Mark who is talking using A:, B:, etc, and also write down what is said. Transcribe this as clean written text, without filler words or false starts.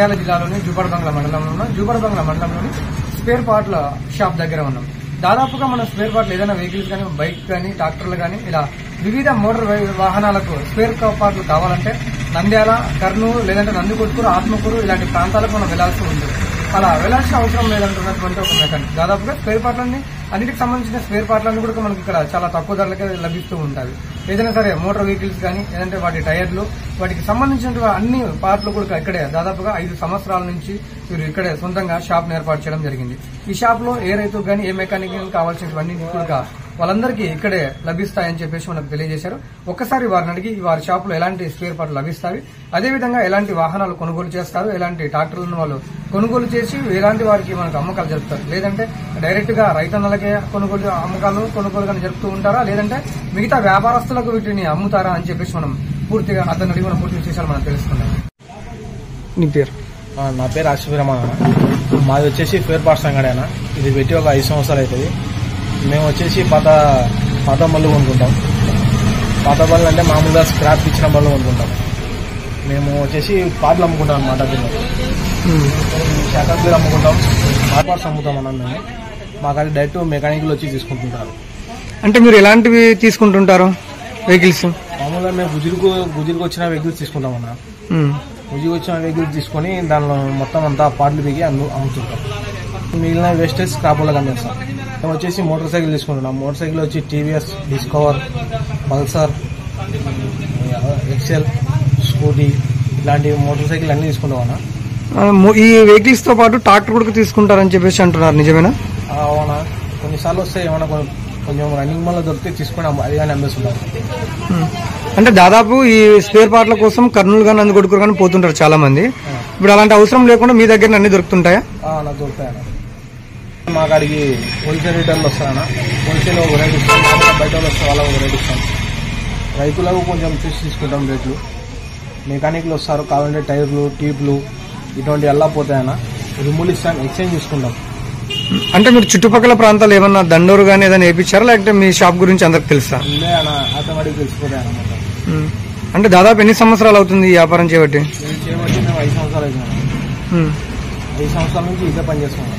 A: నంద్యాల జిల్లాలోని జూపర్బంగ్లా మండలంలోని spare పార్ట్ల shop దగ్గర ఉన్నాం. దాదాపుగా మన స్పేర్ పార్ట్లు ఏదైనా వెహికల్స్ కానీ, బైక్ కానీ, ట్రాక్టర్లు కానీ ఇలా వివిధ మోటార్ వాహనాలకు స్పేర్ పార్ట్లు కావాలంటే నంద్యాల, కర్నూలు, లేదంటే నందికొట్కూరు, ఆత్మకూరు ఇలాంటి ప్రాంతాలకు మనం వెళ్లాల్సి ఉంటుంది. అలా వెళ్లాల్సిన అవసరం లేదంటున్నటువంటి ఒక మెకానిక్ దాదాపుగా స్పేర్ పార్ట్లన్నీ అన్నిటికి సంబంధించిన స్పేర్ పార్ట్లన్నీ కూడా మనకి ఇక్కడ చాలా తక్కువ ధరలకే లభిస్తూ ఉంటాయి. ఏదైనా సరే మోటార్ వెహికల్స్ కానీ, లేదంటే వాటి టైర్లు, వాటికి సంబంధించిన అన్ని పార్ట్లు కూడా ఇక్కడే దాదాపుగా 5 సంవత్సరాల నుంచి వీరు ఇక్కడే సొంతంగా షాప్ ఏర్పాటు చేయడం జరిగింది. ఈ షాప్ లో ఏ రైతుకు కానీ, ఏ మెకానిక్ కావాల్సినవన్నీ కూడా వాళ్ళందరికీ ఇక్కడే లభిస్తాయని చెప్పేసి మనకు తెలియజేశారు. ఒక్కసారి వారిని అడిగి వారి షాప్ లో ఎలాంటి స్పేర్ పార్ట్లు లభిస్తాయి, అదేవిధంగా ఎలాంటి వాహనాలు కొనుగోలు చేస్తారు, ఎలాంటి ట్రాక్టర్లను వాళ్ళు కొనుగోలు చేసి ఎలాంటి వారికి మనకు అమ్మకాలు జరుపుతారు, లేదంటే డైరెక్ట్ గా రైతన్నలకే కొనుగోలు కానీ జరుపుతూ ఉంటారా, లేదంటే మిగతా వ్యాపారస్తులకు వీటిని అమ్ముతారా అని చెప్పేసి మనం పూర్తిగా అతను అడిగి మనం పూర్తి విశేషాలు మనం తెలుసుకున్నాం. నీ పేరు?
B: నా పేరు ఆశీర్వరమణ. మాది వచ్చేసి స్పేర్ పార్ట్స్ అంగడేనా. ఇది పెట్టి ఒక 5 సంవత్సరాలు అవుతుంది. మేము వచ్చేసి పాత బళ్ళు కొనుక్కుంటాం. పాత బళ్ళు అంటే మామూలుగా స్క్రాప్ ఇచ్చిన బళ్ళు కొనుక్కుంటాం. మేము వచ్చేసి పాటలు అమ్ముకుంటాం అన్నమాట. షటర్ బిల్ అమ్ముకుంటాం, స్పేర్ పార్ట్స్ అమ్ముతాం అన్నాం. మేము మాకు అది డైరెక్ట్ మెకానిక్లు వచ్చి తీసుకుంటుంటారు.
A: అంటే మీరు ఎలాంటివి తీసుకుంటుంటారు వెహికల్స్?
B: మామూలుగా మేము గుజురుకు వచ్చిన వెహికల్స్ తీసుకుంటాం అన్న. గుజురుకు వచ్చిన వెహికల్స్ తీసుకొని దానిలో మొత్తం అంతా పాటలు దిగి అమ్ముతుంటాం. మిగిలిన వేస్టేజ్ స్క్రాప్లకు అమ్మేస్తాం. మేము వచ్చేసి మోటార్ సైకిల్ తీసుకుంటున్నాం. మోటార్ సైకిల్ వచ్చి TVS, Discover, Pulsar, XL, Scooty ఇలాంటి మోటార్ సైకిల్ అన్ని తీసుకుంటాం అన్న.
A: ఈ వెహికల్స్ తో పాటు ట్రాక్టర్ కూడా తీసుకుంటారని చెప్పేసి అంటున్నారు, నిజమేనా?
B: అవునా, కొన్నిసార్లు వస్తాయి. ఏమన్నా కొంచెం రన్నింగ్ మళ్ళీ దొరికితే తీసుకుని అది కానీ అమ్మేస్తుంటాం.
A: అంటే దాదాపు ఈ స్పేర్ పార్ట్ల కోసం కర్నూలు కానీ, నందికొట్కూరు కానీ పోతుంటారు చాలా మంది. ఇప్పుడు అలాంటి అవసరం లేకుండా మీ దగ్గర అన్ని దొరుకుతుంటాయా?
B: అలా దొరుకుతాయన్న. మా కాడికి హోల్సేల్ రిటైల్ వస్తాయన్న. హోల్సేల్ ఒక రేట్ ఇస్తాం, బయట వస్తే వాళ్ళకు ఒక రేట్ ఇస్తాం. రైతులకు కొంచెం చూసి తీసుకుంటాం రేట్లు. మెకానిక్లు వస్తారు, కావాలంటే టైర్లు, ట్యూబ్లు ఇటువంటి ఎలా పోతాయన్న. రిమూవ్ ఇస్తాం, ఎక్స్చేంజ్ తీసుకుంటాం.
A: అంటే మీరు చుట్టుపక్కల ప్రాంతాలు ఏమన్నా దండోరు కానీ ఏదైనా వేయించారా, లేకపోతే మీ షాప్ గురించి అందరికి తెలుసా?
B: ఆటోమేటిక్ తెలిసిపోతాయన్నమాట.
A: అంటే దాదాపు ఎన్ని సంవత్సరాలు అవుతుంది ఈ వ్యాపారం చేయబట్టి?
B: మేము 5 సంవత్సరాలు అవుతుంది. 5 సంవత్సరాల నుంచి ఇదే పని చేస్తున్నాం.